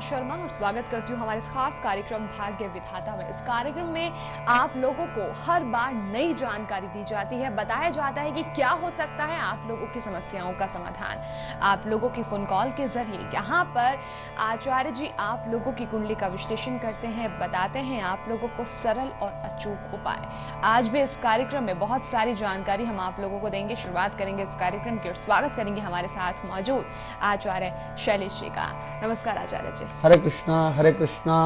शर्मा और स्वागत करती हूँ हमारे इस खास कार्यक्रम भाग्य विधाता में। इस कार्यक्रम में आप लोगों को हर बार नई जानकारी दी जाती है, बताया जाता है कि क्या हो सकता है आप लोगों की समस्याओं का समाधान। आप लोगों की फोन कॉल के जरिए यहाँ पर आचार्य जी आप लोगों की कुंडली का विश्लेषण करते हैं, बताते हैं आप लोगों को सरल और अचूक उपाय। आज भी इस कार्यक्रम में बहुत सारी जानकारी हम आप लोगों को देंगे। शुरुआत करेंगे इस कार्यक्रम की और स्वागत करेंगे हमारे साथ मौजूद आचार्य शैलेश जी का। नमस्कार आचार्य जी। हरे कृष्णा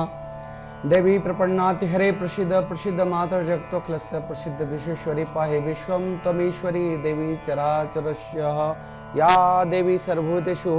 देवी प्रपन्नाति हरे प्रसिद्ध प्रसिद्ध मातर जगतोखलस्य प्रसिद्ध विश्वेश्वरी पाहे विश्वम तमीश्वरी देवी चराचरस्य या देवी सर्वभूतेषु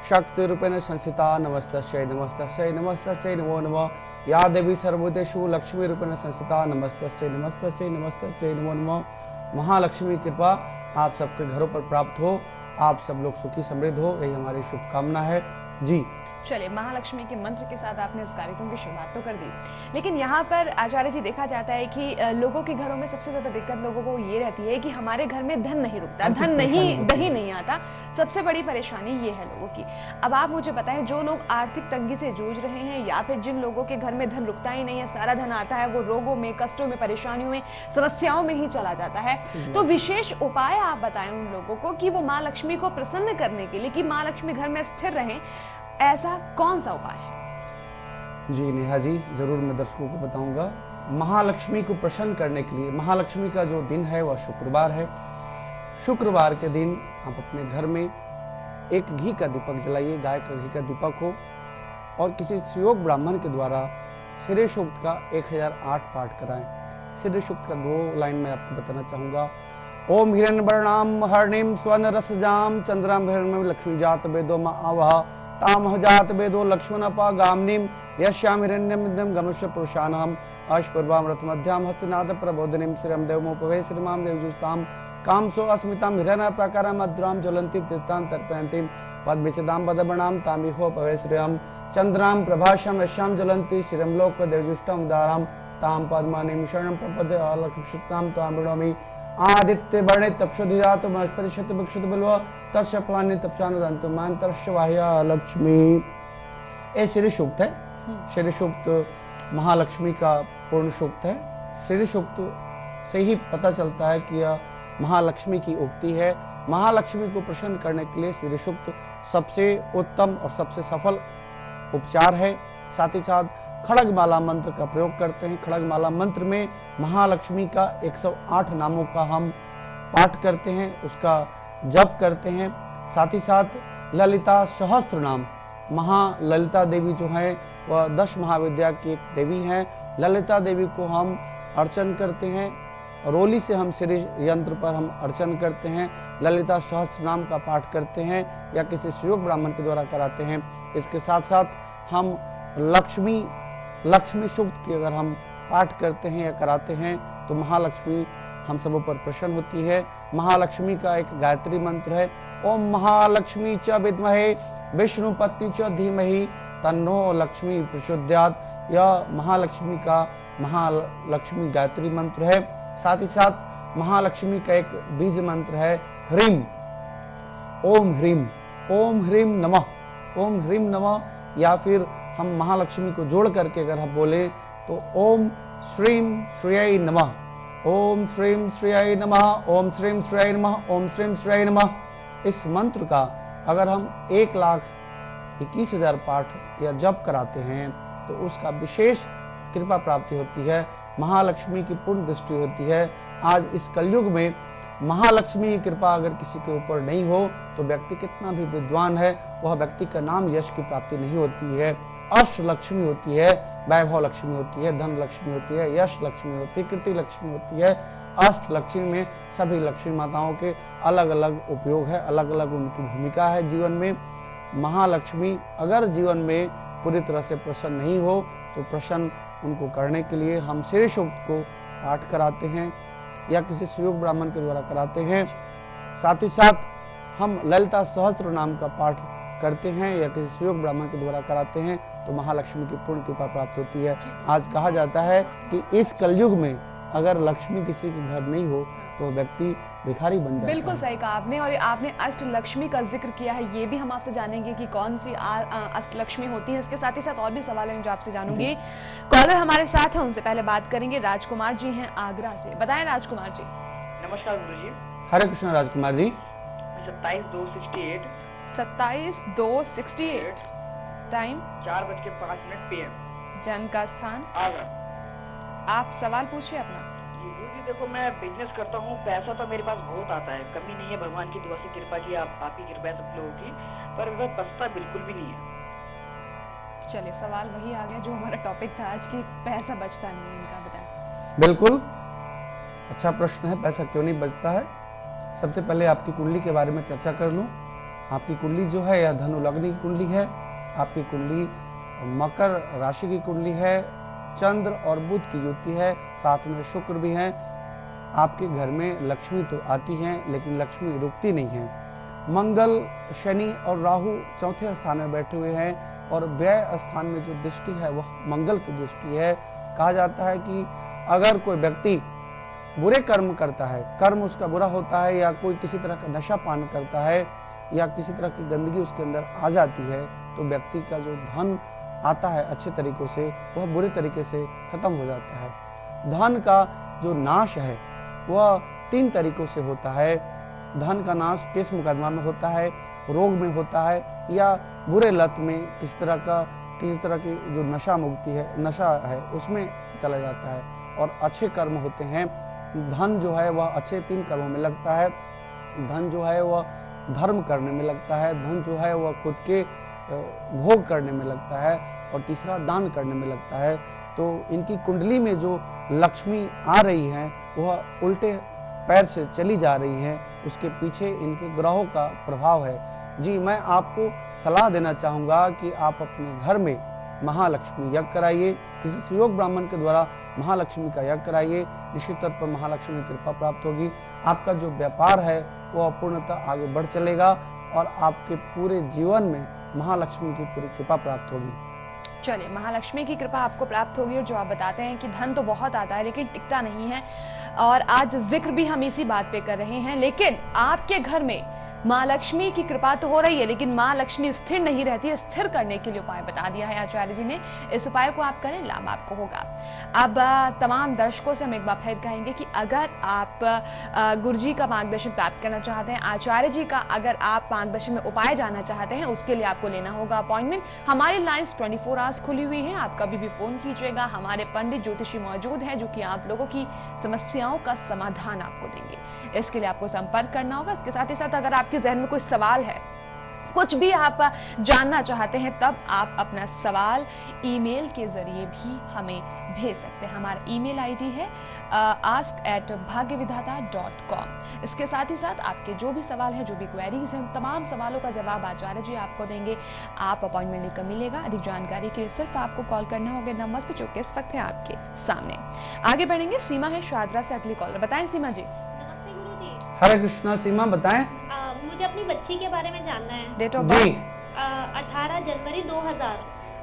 शक्तिरूपेण संस्थिता नमस्तस्यै नमस्तस्यै नमस्तस्यै नमो नमः। या देवी सर्वभूतेषु लक्ष्मी रूपेण संस्थिता नमस्तस्यै नमस्तस्यै नमस्तस्यै नमो नमः। महालक्ष्मी कृपा आप सबके घरों पर प्राप्त हो, आप सब लोग सुखी समृद्ध हो, यही हमारी शुभकामना है जी। चलिए, महालक्ष्मी के मंत्र के साथ आपने इस कार्यक्रम की शुरुआत तो कर दी, लेकिन यहाँ पर आचार्य जी देखा जाता है कि लोगों के घरों में सबसे ज्यादा दिक्कत लोगों को ये रहती है कि हमारे घर में धन नहीं रुकता, धन नहीं दही नहीं आता। सबसे बड़ी परेशानी ये है लोगों की। अब आप मुझे बताएं, जो लोग आर्थिक तंगी से जूझ रहे हैं या फिर जिन लोगों के घर में धन रुकता ही नहीं है, सारा धन आता है वो रोगों में, कष्टों में, परेशानियों में, समस्याओं में ही चला जाता है, तो विशेष उपाय आप बताएं उन लोगों को कि वो माँ लक्ष्मी को प्रसन्न करने के लिए, कि माँ लक्ष्मी घर में स्थिर रहें, ऐसा कौन सा उपाय है? जी नेहा जी, जरूर मैं दर्शकों को बताऊंगा। महालक्ष्मी को प्रसन्न करने के लिए महालक्ष्मी का जो दिन है वह शुक्रवार है। शुक्रवार के दिन आप अपने घर में एक घी का दीपक जलाइए, गाय का घी का दीपक हो, और किसी सुयोग ब्राह्मण के द्वारा श्री सूक्त का 1008 पाठ कराएं। श्री सूक्त का 2 लाइन में आपको बताना चाहूंगा। ओम हिरण्यवर्णाम हरणीम स्वर्ण रसजाम चंद्राम हिरण्यम लक्ष्मी जात वेदो मा आवह तामह जात वेदो लक्ष्मणपा गामनीम यश्याम हिरण्यमिदं गमस्य पुरुषानहम अश्पूर्वाम रथमध्याम हस्तनाद प्रबोधनीम श्रीराम देवमोपवे श्रीमाम देवजुस्ताम कामसो अस्मिताम हिरण्य प्रकारम अद्राम ज्वलंती तीर्थां तर्पयन्तीम पद्मविशदाम पदबणाम तामिहोपवे श्रीराम चंद्राम प्रभाषम यश्याम ज्वलंती श्रीराम लोक देवजुष्टम दाराम ताम पद्मानीम शरणं प्रपद्ये अलक्ष्मीताम ताम विनोमि आदित्य वर्णे तपशोधिजात वनस्पति शत वृक्षत बिल्व तस्य फलानि तपसानुदन्तु मान्तरस्य वाह्या लक्ष्मी। ये श्री सूक्त है। श्री सूक्त महालक्ष्मी का पूर्ण सूक्त है। श्री सूक्त से ही पता चलता है कि यह महालक्ष्मी की उक्ति है। महालक्ष्मी को प्रसन्न करने के लिए श्री सूक्त सबसे उत्तम और सबसे सफल उपचार है। साथ ही साथ खड़गमाला मंत्र का प्रयोग करते हैं। खड़गमाला मंत्र में महालक्ष्मी का 108 नामों का हम पाठ करते हैं, उसका जप करते हैं। साथ ही साथ ललिता सहस्त्र नाम, महाललिता देवी जो है वह 10 महाविद्या की एक देवी हैं। ललिता देवी को हम अर्चन करते हैं। रोली से हम श्री यंत्र पर हम अर्चन करते हैं। ललिता सहस्त्र नाम का पाठ करते हैं या किसी सुयोग ब्राह्मण के द्वारा कराते हैं। इसके साथ साथ हम लक्ष्मी सूक्त की अगर हम पाठ करते हैं या कराते हैं तो महालक्ष्मी हम सबों पर प्रसन्न होती है। महालक्ष्मी का एक गायत्री मंत्र है। ओम महालक्ष्मी च विद्महे विष्णुपत्नी च धीमहि तन्नो लक्ष्मी प्रचोदयात्। यह महालक्ष्मी का महालक्ष्मी गायत्री मंत्र है। साथ ही साथ महालक्ष्मी का एक बीज मंत्र है ह्रीम। ओम ह्रीम नमः, ओम ह्रीम नमः। या फिर हम महालक्ष्मी को जोड़ करके अगर हम बोले तो ओम श्रीम श्रेय नमः, ओम श्रीम श्रेय नमः, ओम श्रीम श्रेय नमः, ओम श्रीम श्रेय नमः। इस मंत्र का अगर हम 1,21,000 पाठ या जप कराते हैं तो उसका विशेष कृपा प्राप्ति होती है। महालक्ष्मी की पूर्ण दृष्टि होती है। आज इस कलयुग में महालक्ष्मी की कृपा अगर किसी के ऊपर नहीं हो तो व्यक्ति कितना भी विद्वान है, वह व्यक्ति का नाम यश की प्राप्ति नहीं होती है। अष्ट लक्ष्मी होती है, वैभव लक्ष्मी होती है, धन लक्ष्मी होती है, यश लक्ष्मी होती है, कीर्ति लक्ष्मी होती है। अष्ट लक्ष्मी में सभी लक्ष्मी माताओं के अलग अलग उपयोग है, अलग अलग उनकी भूमिका है जीवन में। महालक्ष्मी अगर जीवन में पूरी तरह से प्रसन्न नहीं हो तो प्रसन्न उनको करने के लिए हम श्री सूक्त को पाठ कराते हैं या किसी सुयोग ब्राह्मण के द्वारा कराते हैं। साथ ही साथ हम ललिता सहस्त्र नाम का पाठ करते हैं या किसी सुयोग ब्राह्मण के द्वारा कराते हैं तो महालक्ष्मी की पूर्ण कृपा प्राप्त होती है। आज कहा जाता है कि इस कलयुग में अगर लक्ष्मी किसी के घर नहीं हो तो व्यक्ति भिखारी बन जाता बिल्कुल है। सही कहा आपने। और आपने अष्ट लक्ष्मी का जिक्र किया है, ये भी हम आपसे जानेंगे कि कौन सी अष्ट लक्ष्मी होती है। इसके साथ ही साथ और भी सवाल हैं जो आपसे जानूंगी। कॉलर हमारे साथ हैं, उनसे पहले बात करेंगे। राजकुमार जी हैं आगरा से। बताएं राजकुमार जी। नमस्कार गुरु जी। हरे कृष्ण राजकुमार जी। 27/2/68 27/2/68 time 4:05 PM। जन्म का स्थान आगरा। आप सवाल पूछिए अपना। गुरु जी देखो, मैं बिजनेस करता हूँ, पैसा तो मेरे पास बहुत आता है, कमी नहीं है, भगवान की दुआ से कृपा की, आप ही कृपा है सब लोगों की, पर वह बचता बिल्कुल भी नहीं है। चलिए सवाल वही आ गया जो हमारा टॉपिक था आज की, पैसा बचता नहीं है इनका, बताएं। बिल्कुल अच्छा प्रश्न है, पैसा क्यों नहीं बचता है। सबसे पहले आपकी कुंडली के बारे में चर्चा कर लूं। आपकी कुंडली जो है यह धनु लग्न की कुंडली है। आपकी कुंडली मकर राशि की कुंडली है, चंद्र और बुध की युति है, साथ में शुक्र भी हैं। आपके घर में लक्ष्मी तो आती हैं लेकिन लक्ष्मी रुकती नहीं है। मंगल, शनि और राहु चौथे स्थान में बैठे हुए हैं और व्यय स्थान में जो दृष्टि है वह मंगल की दृष्टि है। कहा जाता है कि अगर कोई व्यक्ति बुरे कर्म करता है, कर्म उसका बुरा होता है, या कोई किसी तरह का नशा पान करता है या किसी तरह की गंदगी उसके अंदर आ जाती है, तो व्यक्ति का जो धन आता है अच्छे तरीकों से वह बुरे तरीके से खत्म हो जाता है। धन का जो नाश है वह 3 तरीकों से होता है। धन का नाश केस मुकदमा में होता है, रोग में होता है, या बुरे लत में किसी तरह की जो नशा है उसमें चला जाता है। और अच्छे कर्म होते हैं, धन जो है वह अच्छे 3 कर्मों में लगता है। धन जो है वह धर्म करने में लगता है, धन जो है वह खुद के भोग करने में लगता है, और तीसरा दान करने में लगता है। तो इनकी कुंडली में जो लक्ष्मी आ रही है वह उल्टे पैर से चली जा रही है, उसके पीछे इनके ग्रहों का प्रभाव है। जी, मैं आपको सलाह देना चाहूँगा कि आप अपने घर में महालक्ष्मी यज्ञ कराइए, किसी सुयोग ब्राह्मण के द्वारा महालक्ष्मी का यज्ञ कराइए। निश्चित तौर पर महालक्ष्मी की कृपा प्राप्त होगी। आपका जो व्यापार है वो पूर्णतः आगे बढ़ चलेगा और आपके पूरे जीवन में महालक्ष्मी की पूरी कृपा प्राप्त होगी। चलिए, महालक्ष्मी की कृपा आपको प्राप्त होगी। और जो आप बताते हैं कि धन तो बहुत आता है लेकिन टिकता नहीं है, और आज जिक्र भी हम इसी बात पे कर रहे हैं। लेकिन आपके घर में माँ लक्ष्मी की कृपा तो हो रही है लेकिन माँ लक्ष्मी स्थिर नहीं रहती है। स्थिर करने के लिए उपाय बता दिया है आचार्य जी ने, इस उपाय को आप करें, लाभ आपको होगा। अब तमाम दर्शकों से हम एक बार फिर कहेंगे कि अगर आप गुरुजी का मार्गदर्शन प्राप्त करना चाहते हैं, आचार्य जी का अगर आप मार्गदर्शन में उपाय जानना चाहते हैं, उसके लिए आपको लेना होगा अपॉइंटमेंट। हमारी लाइन्स 24 आवर्स खुली हुई है, आप कभी भी फोन कीजिएगा। हमारे पंडित ज्योतिषी मौजूद हैं जो कि आप लोगों की समस्याओं का समाधान आपको देंगे। इसके लिए आपको संपर्क करना होगा। इसके साथ ही साथ अगर आपके जहन में कोई सवाल है, कुछ भी आप जानना चाहते हैं, तब आप अपना सवाल ईमेल के जरिए भी हमें भेज सकते हैं। हमारा ईमेल आईडी है ask@bhagyavidhata.com। इसके साथ ही साथ आपके जो भी सवाल हैं, जो भी क्वेरीज हैं, तमाम सवालों का जवाब आचार्य जी आपको देंगे। आप अपॉइंटमेंट लेकर मिलेगा। अधिक जानकारी के लिए सिर्फ आपको कॉल करना होगा नंबर्स पे जो कि इस वक्त है आपके सामने। आगे बढ़ेंगे। सीमा है शादरा से अगली कॉलर। बताएं सीमा जी। नमस्ते गुरुजी। हरे कृष्णा। सीमा बताएं। मुझे अपनी बच्ची के बारे में जानना है। डेट ऑफ जी, बर्थ 18 जनवरी 2000,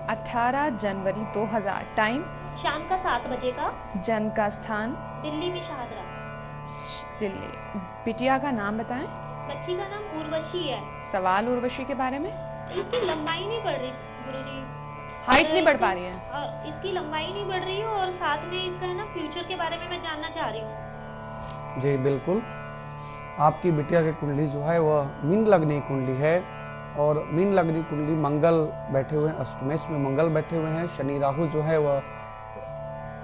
18 जनवरी 2000, टाइम शाम का 7 बजे का, जन्म का स्थान दिल्ली में शाहदरा। दिल्ली। बिटिया का नाम बताएं। बच्ची का नाम उर्वशी है। सवाल उर्वशी के बारे में। इसकी लंबाई नहीं बढ़ रही गुरुजी। हाइट नहीं बढ़ पा रही है। इसकी लंबाई नहीं बढ़ रही है और साथ में इसका है ना फ्यूचर के बारे में मैं जानना चाह रही हूँ। जी बिल्कुल। आपकी बिटिया की कुंडली जो है वह मीन लग्नी कुंडली है, और मीन लग्नी कुंडली मंगल बैठे हुए हैं, अष्टमेश में मंगल बैठे हुए हैं। शनि राहु जो है वह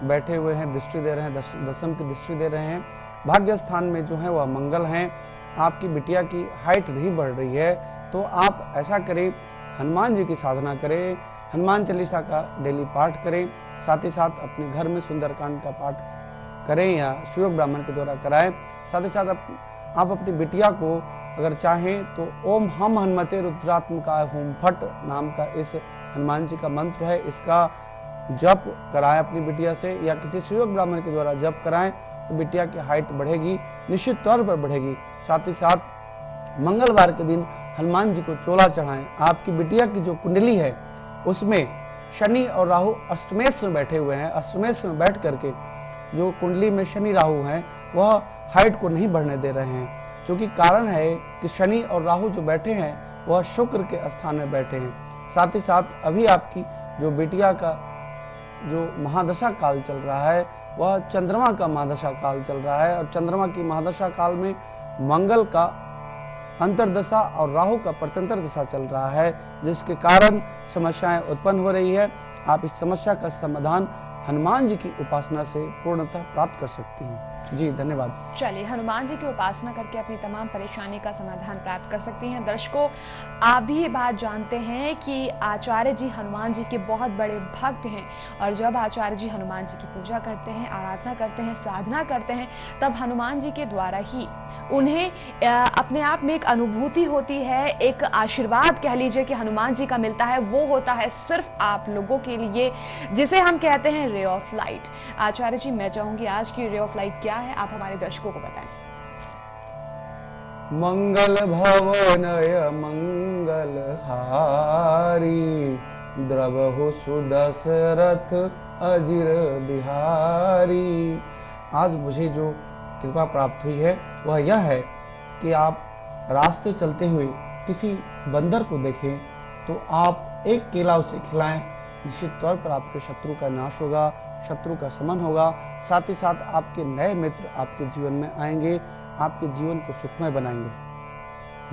बैठे हुए हैं, दृष्टि दे रहे हैं, दशम की दृष्टि दे रहे हैं। भाग्य स्थान में जो है वह मंगल हैं। आपकी बिटिया की हाइट नहीं बढ़ रही है, तो आप ऐसा करें, हनुमान जी की साधना करें, हनुमान चालीसा का डेली पाठ करें, साथ ही साथ अपने घर में सुंदरकांड का पाठ करें या सुयोग ब्राह्मण के द्वारा कराएं। साथ ही साथ आप अपनी बिटिया को अगर चाहें तो ओम हम हनुमते रुद्रात्मकाय होम फट नाम का इस हनुमान जी का मंत्र है, इसका जप कराएं अपनी बिटिया से, या किसी सुयोग ब्राह्मण के द्वारा जप कराएं तो बिटिया की हाइट बढ़ेगी, निश्चित तौर पर बढ़ेगी। साथ ही साथ मंगलवार के दिन हनुमान जी को चोला चढ़ाएं। आपकी बिटिया की जो कुंडली है उसमें शनि और राहु अष्टमेश में बैठे हुए हैं। अष्टमेश में बैठ करके जो कुंडली में शनि राहु हैं वह हाइट को नहीं बढ़ने दे रहे हैं, क्योंकि कारण है कि शनि और राहु जो बैठे हैं वह शुक्र के स्थान में बैठे हैं। साथ ही साथ अभी आपकी जो बिटिया का जो महादशा काल चल रहा है वह चंद्रमा का महादशा काल चल रहा है, और चंद्रमा की महादशा काल में मंगल का अंतर्दशा और राहु का प्रत्यंतर दशा चल रहा है, जिसके कारण समस्याएं उत्पन्न हो रही है। आप इस समस्या का समाधान हनुमान जी की उपासना से पूर्णतः प्राप्त कर सकती हैं। जी धन्यवाद। चलिए, हनुमान जी की उपासना करके अपनी तमाम परेशानी का समाधान प्राप्त कर सकती हैं। दर्शकों, आप भी ये बात जानते हैं कि आचार्य जी हनुमान जी के बहुत बड़े भक्त हैं, और जब आचार्य जी हनुमान जी की पूजा करते हैं, आराधना करते हैं, साधना करते हैं, तब हनुमान जी के द्वारा ही उन्हें अपने आप में एक अनुभूति होती है, एक आशीर्वाद कह लीजिए कि हनुमान जी का मिलता है। वो होता है सिर्फ आप लोगों के लिए, जिसे हम कहते हैं रे ऑफ लाइट। आचार्य जी, मैं चाहूंगी आज की रे ऑफ लाइट क्या है, आप हमारे दर्शकों को बताएं। मंगल भवनय मंगल हारी, द्रवहु सुदशरथ अजिर बिहारी। आज मुझे जो कृपा प्राप्त हुई है वह यह है कि आप रास्ते चलते हुए किसी बंदर को देखें तो आप एक केला उसे खिलाएं, निश्चित तौर पर आपके शत्रु का नाश होगा, शत्रु का शमन होगा। साथ ही साथ आपके नए मित्र आपके जीवन में आएंगे, आपके जीवन को सुखमय बनाएंगे।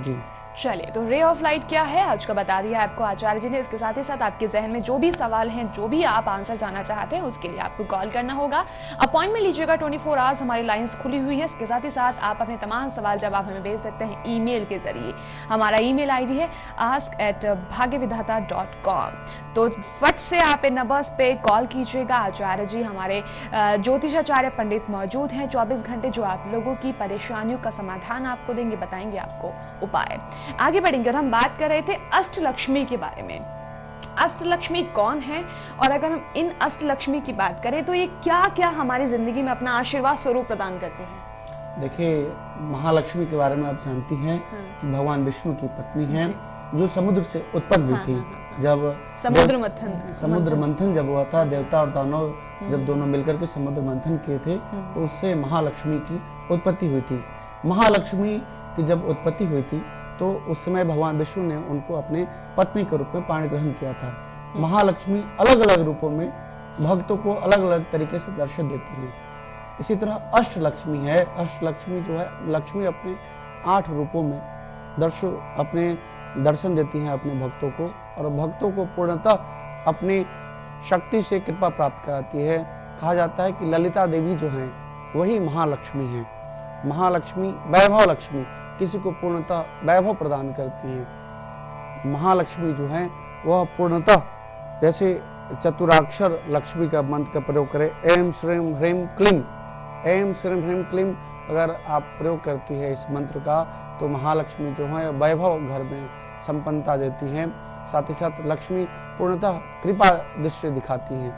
जी चलिए, तो रे ऑफ लाइट क्या है आज का बता दिया आपको आचार्य जी ने। इसके साथ ही साथ आपके जहन में जो भी सवाल हैं, जो भी आप आंसर जानना चाहते हैं, उसके लिए आपको कॉल करना होगा। अपॉइंटमेंट लीजिएगा, 24 आवर्स हमारी लाइंस खुली हुई है। इसके साथ ही साथ आप अपने तमाम सवाल जवाब हमें भेज सकते हैं ईमेल के जरिए। हमारा ईमेल आईडी है ask@bhagyavidhata.com। तो फट से आप इन नंबर्स पे कॉल कीजिएगा। आचार्य जी हमारे ज्योतिषाचार्य पंडित मौजूद हैं 24 घंटे, जो आप लोगों की परेशानियों का समाधान आपको देंगे, बताएंगे आपको उपाय। आगे बढ़ेंगे और हम बात कर रहे थे अष्टलक्ष्मी के बारे में। अष्टलक्ष्मी कौन है, और अगर हम इन अष्टलक्ष्मी की बात करें तो ये क्या क्या हमारी जिंदगी में अपना आशीर्वाद स्वरूप प्रदान करती हैं? देखिए, महालक्ष्मी के बारे में आप जानती हैं कि भगवान विष्णु की पत्नी हैं, जो समुद्र से उत्पन्न हुई थी। जब समुद्र मंथन जब हुआ था, देवता और दानव जब दोनों मिलकर के समुद्र मंथन किए थे, तो उससे महालक्ष्मी की उत्पत्ति हुई थी। महालक्ष्मी की जब उत्पत्ति हुई थी तो उस समय भगवान विष्णु ने उनको अपने पत्नी के रूप में पाणी ग्रहण किया था। महालक्ष्मी अलग अलग रूपों में भक्तों को अलग अलग तरीके से दर्शन देती है। इसी तरह अष्टलक्ष्मी है। अष्टलक्ष्मी जो है, लक्ष्मी अपने 8 रूपों में अपने दर्शन देती हैं अपने भक्तों को, और भक्तों को पूर्णतः अपनी शक्ति से कृपा प्राप्त कराती है। कहा जाता है कि ललिता देवी जो हैं वही महालक्ष्मी हैं। महालक्ष्मी वैभव लक्ष्मी, किसी को पूर्णतः वैभव प्रदान करती है। महालक्ष्मी जो है वह पूर्णतः जैसे चतुराक्षर लक्ष्मी का मंत्र का प्रयोग करें, ऐं श्रीं ह्रीं क्लीं, ऐं श्रीं ह्रीं क्लीं, अगर आप प्रयोग करती है इस मंत्र का, तो महालक्ष्मी जो है वैभव घर में संपन्नता देती हैं। साथ ही साथ लक्ष्मी पूर्णतः कृपा दृष्टि दिखाती हैं।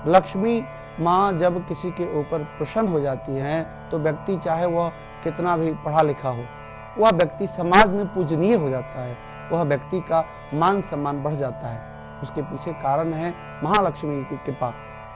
लक्ष्मी माँ जब किसी के ऊपर प्रसन्न हो जाती हैं तो व्यक्ति चाहे वह कितना भी पढ़ा लिखा हो, वह व्यक्ति समाज में पूजनीय हो जाता है, वह व्यक्ति का मान सम्मान बढ़ जाता है। उसके पीछे कारण है महालक्ष्मी की कृपा।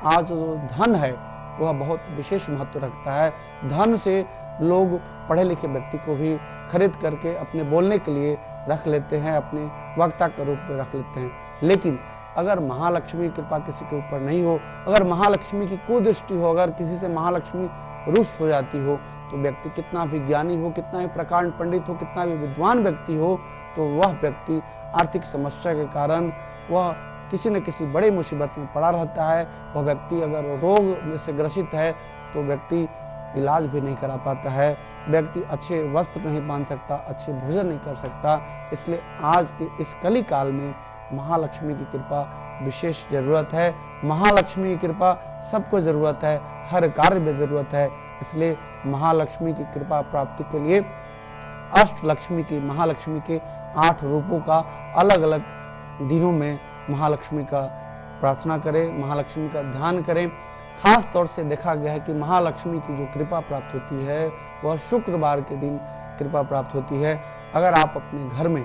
आज जो धन है वह बहुत विशेष महत्व रखता है। धन से लोग पढ़े लिखे व्यक्ति को भी खरीद करके अपने बोलने के लिए रख लेते हैं, अपने वक्ता के रूप में रख लेते हैं। लेकिन अगर महालक्ष्मी की कृपा किसी के ऊपर नहीं हो, अगर महालक्ष्मी की कुदृष्टि हो, अगर किसी से महालक्ष्मी रुष्ट हो जाती हो, तो व्यक्ति कितना भी ज्ञानी हो, कितना भी प्रकांड पंडित हो, कितना भी विद्वान व्यक्ति हो, तो वह व्यक्ति आर्थिक समस्या के कारण वह किसी न किसी बड़ी मुसीबत में पड़ा रहता है। वह व्यक्ति अगर रोग से ग्रसित है तो व्यक्ति इलाज भी नहीं करा पाता है, व्यक्ति अच्छे वस्त्र नहीं पहन सकता, अच्छे भोजन नहीं कर सकता। इसलिए आज के इस कली काल में महालक्ष्मी की कृपा विशेष जरूरत है। महालक्ष्मी की कृपा सबको जरूरत है, हर कार्य में जरूरत है। इसलिए महालक्ष्मी की कृपा प्राप्ति के लिए अष्टलक्ष्मी की, महालक्ष्मी के 8 रूपों का अलग अलग दिनों में महालक्ष्मी का प्रार्थना करें, महालक्ष्मी का ध्यान करें। खास तौर से देखा गया है कि महालक्ष्मी की जो कृपा प्राप्त होती है वह शुक्रवार के दिन कृपा प्राप्त होती है। अगर आप अपने घर में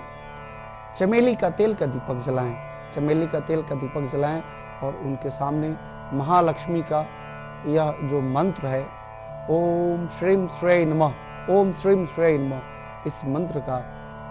चमेली का तेल का दीपक जलाएं, चमेली का तेल का दीपक जलाएं और उनके सामने महालक्ष्मी का यह जो मंत्र है ओम श्रीम श्रेय नमः, ओम श्रीम श्रेय नमः। इस मंत्र का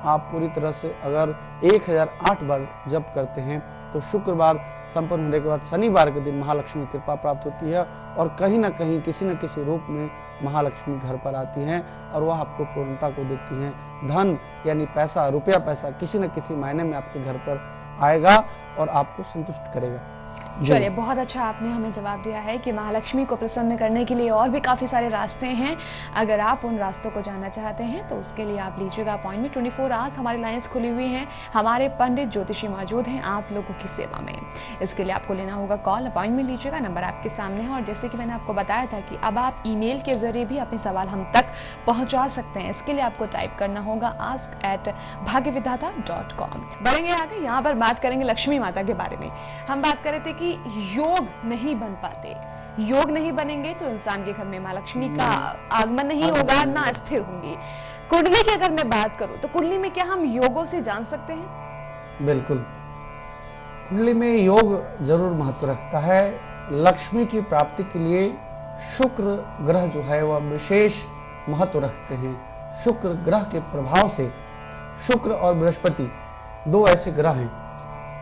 आप पूरी तरह से अगर 1008 बार जप करते हैं तो शुक्रवार संपन्न होने के बाद शनिवार के दिन महालक्ष्मी की कृपा प्राप्त होती है और कहीं ना कहीं किसी न किसी रूप में महालक्ष्मी घर पर आती हैं और वह आपको पूर्णता को देती हैं। धन यानी पैसा, रुपया पैसा किसी न किसी मायने में आपके घर पर आएगा और आपको संतुष्ट करेगा। चलिए, बहुत अच्छा आपने हमें जवाब दिया है कि महालक्ष्मी को प्रसन्न करने के लिए और भी काफ़ी सारे रास्ते हैं। अगर आप उन रास्तों को जानना चाहते हैं तो उसके लिए आप लीजिएगा अपॉइंटमेंट। 24 आवर्स हमारी लाइन्स खुली हुई हैं, हमारे पंडित ज्योतिषी मौजूद हैं आप लोगों की सेवा में। इसके लिए आपको लेना होगा कॉल, अपॉइंटमेंट लीजिएगा, नंबर आपके सामने है। और जैसे कि मैंने आपको बताया था कि अब आप ईमेल के जरिए भी अपने सवाल हम तक पहुँचा सकते हैं। इसके लिए आपको टाइप करना होगा ask@bhagyavidhata.com। बढ़ेंगे आगे, यहाँ पर बात करेंगे लक्ष्मी माता के बारे में। हम बात कर रहे थे कि योग नहीं बन पाते, योग नहीं बनेंगे तो इंसान के घर में माँ लक्ष्मी का आगमन नहीं होगा, ना स्थिर होंगी। कुंडली की अगर मैं बात करूं तो कुंडली में क्या हम योगों से जान सकते हैं? बिल्कुल, कुंडली में योग जरूर महत्व रखता है। लक्ष्मी की प्राप्ति के लिए शुक्र ग्रह जो है वह विशेष महत्व रखते हैं। शुक्र ग्रह के प्रभाव से शुक्र और बृहस्पति दो ऐसे ग्रह हैं,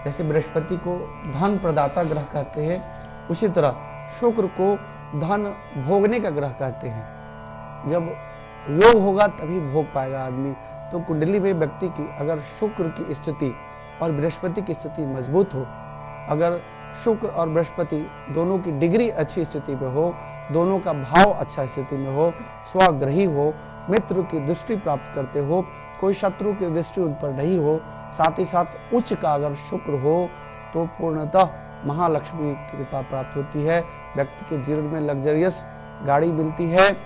जैसे बृहस्पति को धन प्रदाता ग्रह कहते हैं, उसी तरह शुक्र को धन भोगने का ग्रह कहते हैं। जब योग होगा तभी भोग पाएगा आदमी। तो कुंडली में व्यक्ति की अगर शुक्र की स्थिति और बृहस्पति की स्थिति मजबूत हो, अगर शुक्र और बृहस्पति दोनों की डिग्री अच्छी स्थिति में हो, दोनों का भाव अच्छा स्थिति में हो, स्वग्रही हो, मित्र की दृष्टि प्राप्त करते हो, कोई शत्रु की दृष्टि उन पर नहीं हो, साथ ही साथ उच्च का अगर शुक्र हो तो पूर्णतः महालक्ष्मी की कृपा प्राप्त होती है। व्यक्ति के जीवन में लग्जरियस गाड़ी मिलती है,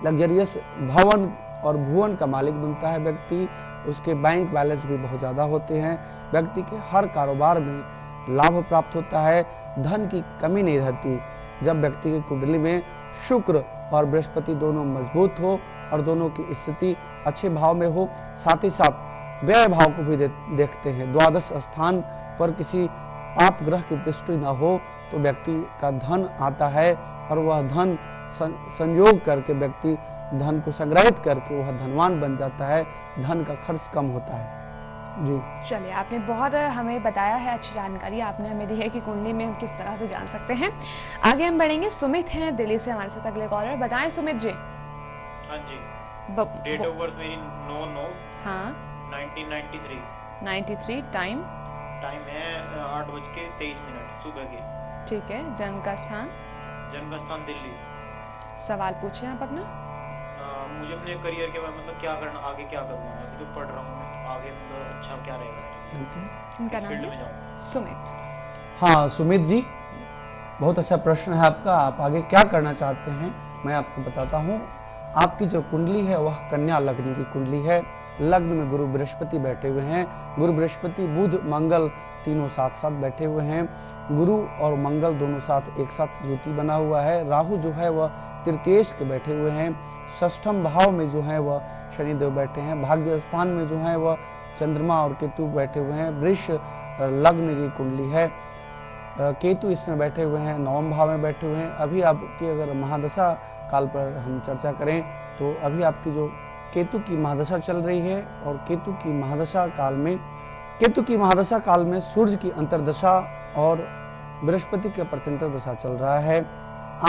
लग्जरियस भवन और भुवन का मालिक बनता है व्यक्ति, उसके बैंक बैलेंस भी बहुत ज़्यादा होते हैं, व्यक्ति के हर कारोबार में लाभ प्राप्त होता है, धन की कमी नहीं रहती। जब व्यक्ति की कुंडली में शुक्र और बृहस्पति दोनों मजबूत हो और दोनों की स्थिति अच्छे भाव में हो, साथ ही साथ व्यय भाव को भी देखते हैं। द्वादश स्थान पर किसी पाप ग्रह की दृष्टि न हो तो व्यक्ति का धन आता है और वह धन संयोग करके व्यक्ति धन को संग्रहित करके वह धनवान बन जाता है, धन का खर्च कम होता है। जी चलिए, आपने बहुत हमें बताया है, अच्छी जानकारी आपने हमें दी है कि कुंडली में हम किस तरह से जान सकते हैं। आगे हम बढ़ेंगे, सुमित हैं दिल्ली से हमारे साथ अगले कॉलर। बताएं सुमित जी। हाँ जी, डेट ऑफ बर्थ मेरी 9/9 हाँ 1993। टाइम है 8:23 सुबह के। ठीक है, जन्म का स्थान दिल्ली। सवाल पूछे आप अपना। मुझे अपने करियर के बारे में मतलब क्या करना, आगे क्या करूँगा, अभी तो पढ़ रहा हूँ मैं, आगे मतलब अच्छा क्या रहेगा, इनका नाम फील्ड में है जाऊँ। सुमित। हाँ सुमित जी, बहुत अच्छा प्रश्न है आपका। आप आगे क्या करना चाहते हैं मैं आपको बताता हूँ। आपकी जो कुंडली है वह कन्या लग्न की कुंडली है। लग्न में गुरु बृहस्पति बैठे हुए हैं। गुरु बृहस्पति बुध मंगल तीनों साथ साथ बैठे हुए हैं। गुरु और मंगल दोनों साथ एक साथ युति बना हुआ है। राहु जो है वह तृतीयेश के बैठे हुए हैं। षष्ठम भाव में जो है वह शनिदेव बैठे हैं। भाग्य स्थान में जो है वह चंद्रमा और केतु बैठे हुए हैं। वृष लग्न की कुंडली है। केतु इसमें बैठे हुए हैं, नवम भाव में बैठे हुए हैं। अभी आपकी अगर महादशा काल पर हम चर्चा करें तो अभी आपकी जो केतु की महादशा चल रही है और केतु की महादशा काल में सूर्य की अंतर्दशा और बृहस्पति के प्रत्यंतर दशा चल रहा है।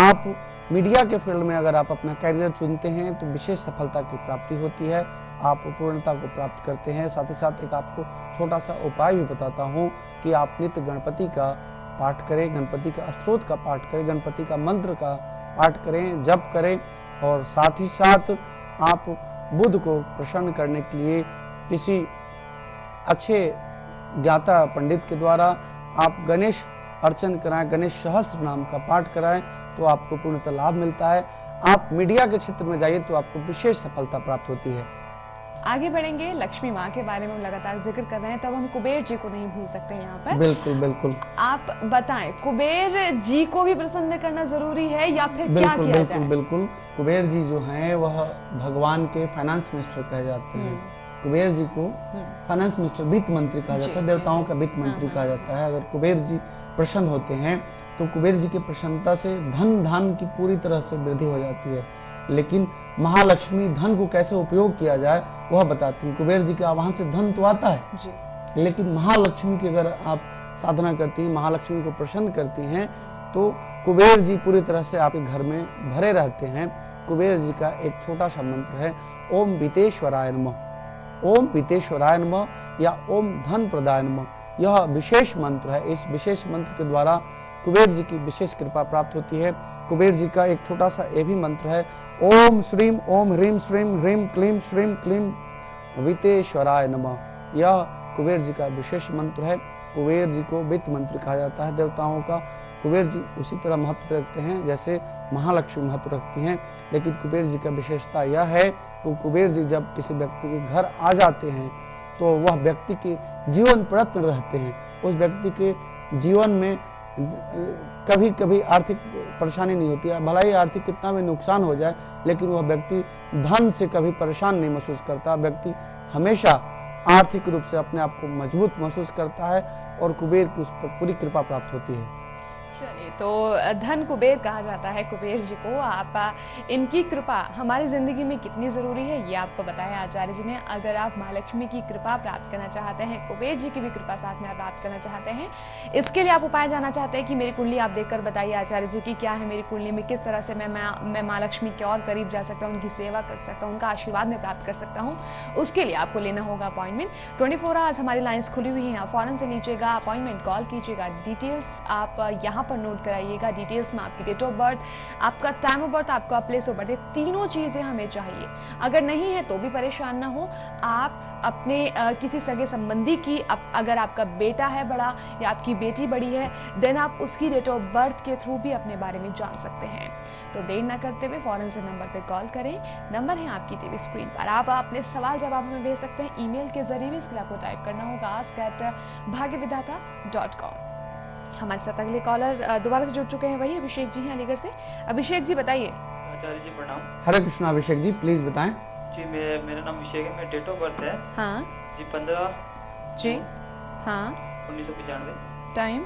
आप मीडिया के फील्ड में अगर आप अपना कैरियर चुनते हैं तो विशेष सफलता की प्राप्ति होती है, आप पूर्णता को प्राप्त करते हैं। साथ ही साथ एक आपको छोटा सा उपाय भी बताता हूँ कि आप नित्य गणपति का पाठ करें, गणपति का स्तोत्र का पाठ करें, गणपति का मंत्र का पाठ करें, जप करें। और साथ ही साथ आप बुध को प्रसन्न करने के लिए किसी अच्छे ज्ञाता पंडित के द्वारा आप गणेश अर्चन कराएं, गणेश सहस्त्र नाम का पाठ कराएं तो आपको पूर्णतः लाभ मिलता है। आप मीडिया के क्षेत्र में जाइए तो आपको विशेष सफलता प्राप्त होती है। आगे बढ़ेंगे, लक्ष्मी माँ के बारे में हम लगातार जिक्र कर रहे हैं, तब हम कुबेर जी को नहीं भूल सकते यहाँ पर। बिल्कुल बिल्कुल। आप बताएं, कुबेर जी को भी प्रसन्न करना जरूरी है या फिर क्या बिल्कुल किया बिल्कुल जाए? बिल्कुल। कुबेर जी जो हैं वह भगवान के फाइनेंस मिनिस्टर कहे जाते हैं। कुबेर जी को फाइनेंस मिनिस्टर, वित्त मंत्री कहा जाता है, देवताओं का वित्त मंत्री कहा जाता है। अगर कुबेर जी प्रसन्न होते हैं तो कुबेर जी की प्रसन्नता से धन धान की पूरी तरह से वृद्धि हो जाती है। लेकिन महालक्ष्मी धन को कैसे उपयोग किया जाए वह बताती है। कुबेर जी के आह्वान से धन तो आता है, जी लेकिन महालक्ष्मी की अगर आप साधना करती हैं, महालक्ष्मी को प्रसन्न करती हैं, तो कुबेर जी पूरी तरह से आपके घर में भरे रहते हैं। कुबेर जी का एक छोटा सा मंत्र है, ओम वितेश्वराय नमः। ओम वितेश्वराय नमः या ओम धन प्रदाय नमः, यह विशेष मंत्र है। इस विशेष मंत्र के द्वारा कुबेर जी की विशेष कृपा प्राप्त होती है। कुबेर जी का एक छोटा सा ये भी मंत्र है, ओम श्रीम ओम ह्रीम श्रीम ह्रीम क्लीम श्रीम क्लीम वितेश्वराय नमः। यह कुबेर जी का विशेष मंत्र है। कुबेर जी को वित्त मंत्र कहा जाता है देवताओं का। कुबेर जी उसी तरह महत्व रखते हैं जैसे महालक्ष्मी महत्व रखती हैं, लेकिन कुबेर जी का विशेषता यह है कि कुबेर जी जब किसी व्यक्ति के घर आ जाते हैं तो वह व्यक्ति के जीवन प्रयत्न रहते हैं। उस व्यक्ति के जीवन में कभी कभी आर्थिक परेशानी नहीं होती है, भला ही आर्थिक कितना भी नुकसान हो जाए, लेकिन वह व्यक्ति धन से कभी परेशान नहीं महसूस करता। व्यक्ति हमेशा आर्थिक रूप से अपने आप को मजबूत महसूस करता है और कुबेर की उस पर पूरी कृपा प्राप्त होती है। चलिए, तो धन कुबेर कहा जाता है कुबेर जी को। आप इनकी कृपा हमारी ज़िंदगी में कितनी ज़रूरी है ये आपको बताया आचार्य जी ने। अगर आप महालक्ष्मी की कृपा प्राप्त करना चाहते हैं, कुबेर जी की भी कृपा साथ में आप प्राप्त करना चाहते हैं, इसके लिए आप उपाय जानना चाहते हैं कि मेरी कुंडली आप देखकर बताइए आचार्य जी की क्या है मेरी कुंडली में, किस तरह से मैं माँ लक्ष्मी के और करीब जा सकता हूँ, उनकी सेवा कर सकता हूँ, उनका आशीर्वाद में प्राप्त कर सकता हूँ। उसके लिए आपको लेना होगा अपॉइंटमेंट। 24 आवर्स हमारी लाइन्स खुली हुई हैं, आप फ़ौरन से लीजिएगा अपॉइंटमेंट, कॉल कीजिएगा। डिटेल्स आप यहाँ पर नोट कराइएगा। डिटेल्स में आपकी डेट ऑफ बर्थ, आपका टाइम ऑफ बर्थ, आपका प्लेस ऑफ बर्थ, तीनों चीज़ें हमें चाहिए। अगर नहीं है तो भी परेशान ना हो, आप अपने किसी सगे संबंधी की अगर आपका बेटा है बड़ा या आपकी बेटी बड़ी है, देन आप उसकी डेट ऑफ बर्थ के थ्रू भी अपने बारे में जान सकते हैं। तो देर ना करते हुए फ़ौरन से नंबर पे कॉल करें। नंबर है आपकी टीवी स्क्रीन पर। आप अपने सवाल जवाब हमें भेज सकते हैं ईमेल के जरिए भी। इसके लिए आपको टाइप करना होगा ask@bhagyavidhata.com। हमारे साथ अगले कॉलर दोबारा से जुड़ चुके हैं, वही अभिषेक जी हैं अलीगढ़ से। अभिषेक जी बताइए। आचार्य जी प्रणाम। हरे कृष्ण अभिषेक जी, प्लीज बताएं। जी मेरा नाम अभिषेक है, मेरा डेट ऑफ बर्थ है हाँ जी 15 जी हाँ 1995। टाइम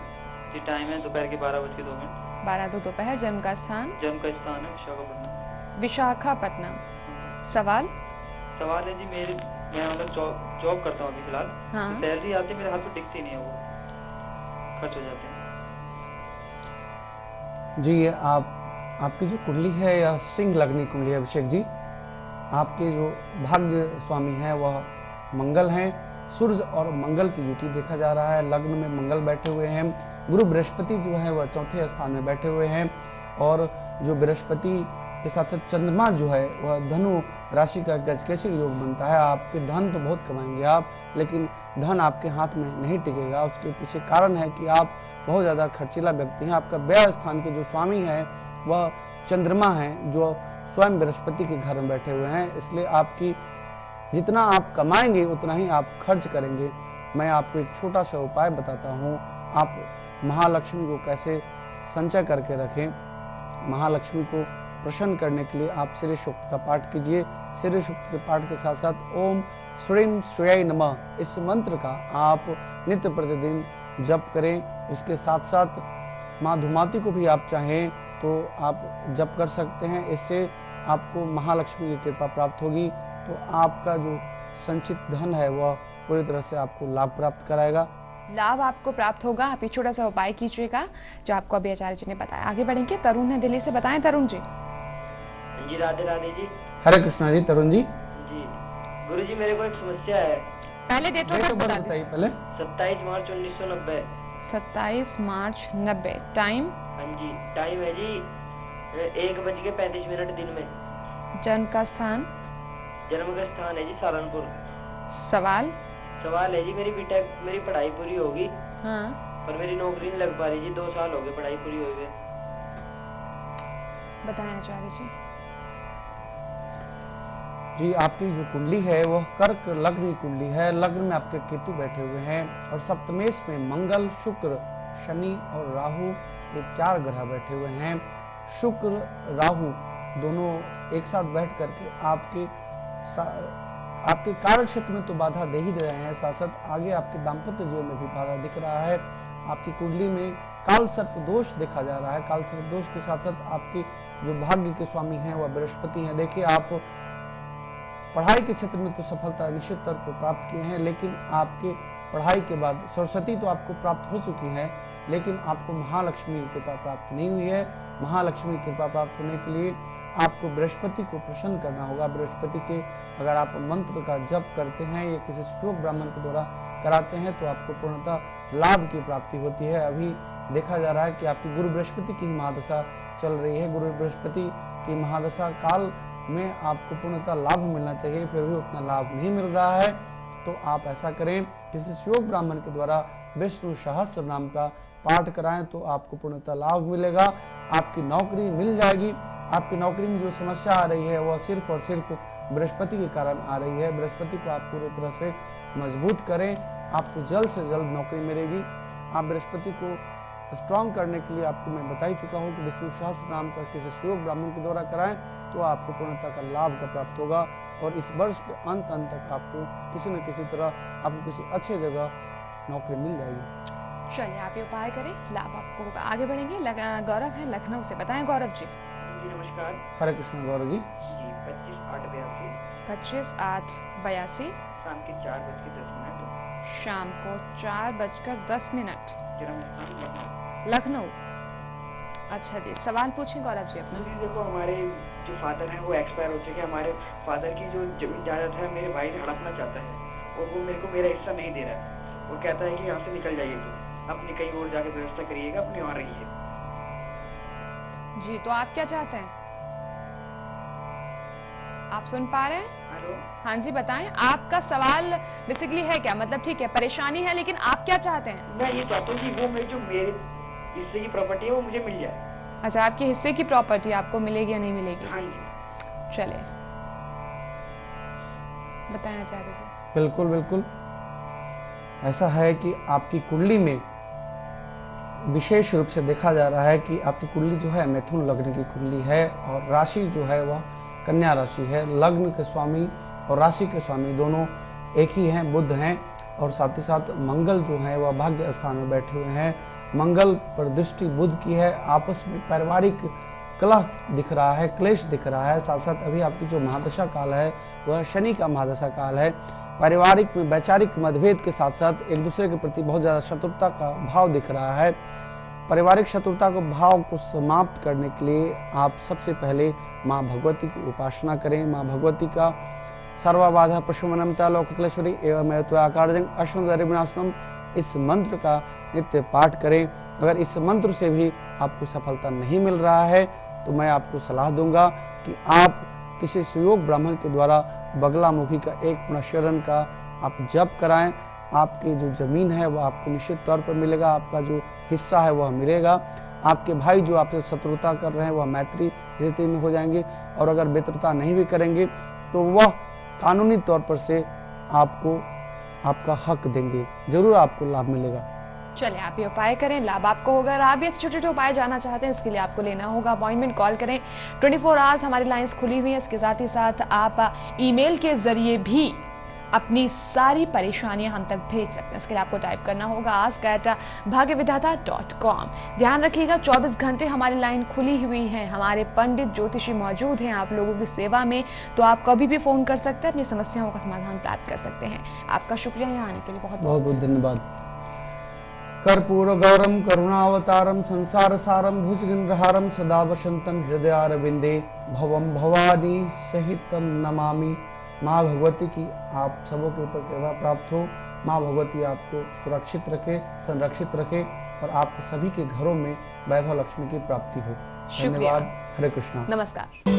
जी टाइम है दोपहर के 12:02। 12 दोपहर। जन्म का स्थान जन्म का स्थान है विशाखापट्टनम। विशाखापट्टनम। सवाल सवाल है जी मैं मतलब जॉब करता हूँ अभी फिलहाल। हाँ। तो सैलरी आती है, मेरे हाथ में दिखती नहीं है, वो खर्च हो जाते हैं। जी ये आपकी जो कुंडली है यह सिंह लग्नी कुंडली है अभिषेक जी। आपके जो भाग्य स्वामी हैं वह मंगल हैं। सूर्य और मंगल की युति देखा जा रहा है। लग्न में मंगल बैठे हुए हैं। गुरु बृहस्पति जो है वह चौथे स्थान में बैठे हुए हैं, और जो बृहस्पति के साथ साथ चंद्रमा जो है वह धनु राशि का गजकेसरी योग बनता है। आपके धन तो बहुत कमाएंगे आप, लेकिन धन आपके हाथ में नहीं टिकेगा। उसके पीछे कारण है कि आप बहुत ज़्यादा खर्चीला व्यक्ति हैं। आपका व्यय स्थान के जो स्वामी हैं वह चंद्रमा हैं, जो स्वयं बृहस्पति के घर में बैठे हुए हैं। इसलिए आपकी जितना आप कमाएंगे उतना ही आप खर्च करेंगे। मैं आपको एक छोटा सा उपाय बताता हूँ, आप महालक्ष्मी को कैसे संचय करके रखें। महालक्ष्मी को प्रसन्न करने के लिए आप श्री सूक्त का पाठ कीजिए। श्री सूक्त के पाठ के साथ साथ ओम श्रीम श्रेय नमः इस मंत्र का आप नित्य प्रतिदिन जप करें। उसके साथ साथ माँ धुमाती को भी आप चाहें तो आप जप कर सकते हैं। इससे आपको महालक्ष्मी की कृपा प्राप्त होगी, तो आपका जो संचित धन है वह पूरी तरह से आपको लाभ प्राप्त कराएगा। लाभ आपको प्राप्त होगा। आप ये छोटा सा उपाय कीजिएगा जो आपको अभी आचार्य जी ने बताया। आगे बढ़ेंगे, तरुण है दिल्ली से। बताएं तरुण जी। जी राधे राधे जी। हरे कृष्णा जी। तरुण जी जी गुरु जी मेरे को एक समस्या है। पहले डेट ऑफ बर्थ बता दीजिए। पहले 27 मार्च 1990। 27 मार्च 90। टाइम हाँ जी टाइम है जी 1:35 दिन में। जन्म का स्थान जन्म का स्थान है जी सहारनपुर। सवाल सवाल है जी मेरी पढ़ाई पूरी होगी हाँ पर मेरी नौकरी नहीं लग पा रही जी। 2 साल हो गए पढ़ाई पूरी हुए हुए। बताएं आचार्य जी। जी आपकी जो कुंडली है वह कर्क लग्न की कुंडली है। लग्न में आपके केतु बैठे हुए हैं और सप्तमेश में मंगल, शुक्र, शनि और राहु, ये 4 ग्रह बैठे हुए हैं। शुक्र राहु दोनों एक साथ बैठ करके आपके कार्य क्षेत्र में तो बाधा दे ही दे रहे हैं, साथ साथ आगे आपके दाम्पत्य जीवन में भी बाधा दिख रहा है। आपकी कुंडली में काल सर्प दोष देखा जा रहा है। काल सर्प दोष के साथ साथ आपके जो भाग्य के स्वामी हैं वह बृहस्पति हैं। देखिए, आप पढ़ाई के क्षेत्र में तो सफलता निश्चित तौर पर प्राप्त किए हैं, लेकिन आपके पढ़ाई के बाद सरस्वती तो आपको प्राप्त हो चुकी है, लेकिन आपको महालक्ष्मी की कृपा प्राप्त नहीं हुई है। महालक्ष्मी की कृपा प्राप्त होने के लिए आपको बृहस्पति को प्रसन्न करना होगा। बृहस्पति के अगर आप मंत्र का जप करते हैं या किसी श्लोक ब्राह्मण के द्वारा कराते हैं तो आपको पूर्णतः लाभ की प्राप्ति होती है। अभी देखा जा रहा है कि आपकी गुरु बृहस्पति की महादशा चल रही है। गुरु बृहस्पति की महादशा काल में आपको पूर्णतः लाभ मिलना चाहिए, फिर भी उतना लाभ नहीं मिल रहा है। तो आप ऐसा करें, किसी श्लोक ब्राह्मण के द्वारा विष्णु सहस्त्र नाम का पाठ कराएं तो आपको पूर्णतः लाभ मिलेगा। आपकी नौकरी मिल जाएगी। आपकी नौकरी में जो समस्या आ रही है वह सिर्फ और सिर्फ बृहस्पति के कारण आ रही है। बृहस्पति को आप पूरी तरह से मजबूत करें, आपको जल्द से जल्द नौकरी मिलेगी। आप बृहस्पति को स्ट्रॉन्ग करने के लिए आपको मैं बता ही चुका हूँ कि विष्णु सहस्त्र नाम का किसी श्लोक ब्राह्मण के द्वारा कराएं तो आपको पूर्णतः का लाभ का प्राप्त होगा और इस वर्ष के अंत तक आपको किसी न किसी तरह आपको किसी अच्छे जगह नौकरी मिल जाएगी। चलिए, आप ये उपाय करें, लाभ आपको होगा। आगे बढ़ेंगे। गौरव है लखनऊ से, बताएं गौरव जी। जी नमस्कार हरे कृष्ण गौरव जी। जी 25/8/82 25/8/82 शाम के 4:10 शाम को 4:10 जन्म स्थान लखनऊ। लखनऊ। अच्छा जी, सवाल पूछें गौरव जी अपना। जी देखो, हमारे जो फादर हैं वो एक्सपायर हो चुके हैं। हमारे फादर की जो जमीन जायदाद है मेरे भाई हड़पना चाहता है और वो मेरे को मेरा हिस्सा नहीं दे रहा है। वो कहता है कि यहाँ से निकल जाइए, तो अपनी कहीं और जाके व्यवस्था करिएगा, अपने वहाँ रहिए। जी, तो आप क्या चाहते हैं? आप सुन पा रहे हैं? हेलो। हाँ जी, बताएं, आपका सवाल बेसिकली है क्या? मतलब ठीक है, परेशानी है, लेकिन आप क्या चाहते हैं? मैं ये चाहता हूँ कि वो मेरे हिस्से की प्रॉपर्टी है वो मुझे मिल जाए। अच्छा, आपके हिस्से की प्रॉपर्टी आपको मिलेगी या नहीं मिलेगी? हाँ जी। चलिए, बताएं आचार्य जी। बिल्कुल बिल्कुल, ऐसा है कि आपकी कुंडली में विशेष रूप से देखा जा रहा है कि आपकी कुंडली जो है मिथुन लग्न की कुंडली है और राशि जो है वह कन्या राशि है। लग्न के स्वामी और राशि के स्वामी दोनों एक ही हैं, बुध हैं, और साथ ही साथ मंगल जो है वह भाग्य स्थान में बैठे हुए हैं। मंगल पर दृष्टि बुध की है। आपस में पारिवारिक कलह दिख रहा है, क्लेश दिख रहा है। साथ साथ अभी आपकी जो महादशा काल है वह शनि का महादशा काल है। पारिवारिक में वैचारिक मतभेद के साथ साथ एक दूसरे के प्रति बहुत ज़्यादा शत्रुता का भाव दिख रहा है। पारिवारिक शत्रुता को भाव को समाप्त करने के लिए आप सबसे पहले माँ भगवती की उपासना करें। माँ भगवती का सर्वबाधा प्रशमनमता लौकिकलेश्वरी एवं आकारजंग अश्वम इस मंत्र का नित्य पाठ करें। अगर इस मंत्र से भी आपको सफलता नहीं मिल रहा है तो मैं आपको सलाह दूंगा कि आप किसी सुयोग ब्राह्मण के द्वारा बगलामुखी का एक पुनश्चरण का आप जप कराएं। आपकी जो जमीन है वह आपको निश्चित तौर पर मिलेगा, आपका जो हिस्सा है वह मिलेगा। आपके भाई जो आपसे शत्रुता कर रहे हैं वह मैत्री स्थिति में हो जाएंगे, और अगर मित्रता नहीं भी करेंगे तो वह कानूनी तौर पर से आपको आपका हक देंगे। जरूर आपको लाभ मिलेगा। चलिए, आप ये उपाय करें, लाभ आपको होगा। अगर आप ये छोटे छोटे उपाय जानना चाहते हैं, इसके लिए आपको लेना होगा अपॉइंटमेंट। कॉल करें, 24 आवर्स हमारी लाइंस खुली हुई हैं। इसके साथ ही साथ आप ईमेल के जरिए भी अपनी सारी परेशानियां हम तक भेज सकते हैं। इसके लिए आपको टाइप करना होगा ask@bhagyavidhata.com। ध्यान रखिएगा, 24 घंटे हमारी लाइन खुली हुई है। हमारे पंडित ज्योतिषी मौजूद हैं आप लोगों की सेवा में, तो आप कभी भी फ़ोन कर सकते हैं, अपनी समस्याओं का समाधान प्राप्त कर सकते हैं। आपका शुक्रिया यहाँ आने के लिए, बहुत बहुत बहुत धन्यवाद। कर्पूर गौरम करुणावतारम संसार सारम भुजगेन्द्रहारम सदा वसंतम हृदयारविंदे भवम भवानी सहितम नमामि। माँ भगवती की आप सबों के ऊपर कृपा प्राप्त हो। माँ भगवती आपको सुरक्षित रखे, संरक्षित रखे और आप सभी के घरों में वैभव लक्ष्मी की प्राप्ति हो। शुक्रिया। धन्यवाद। हरे कृष्णा। नमस्कार।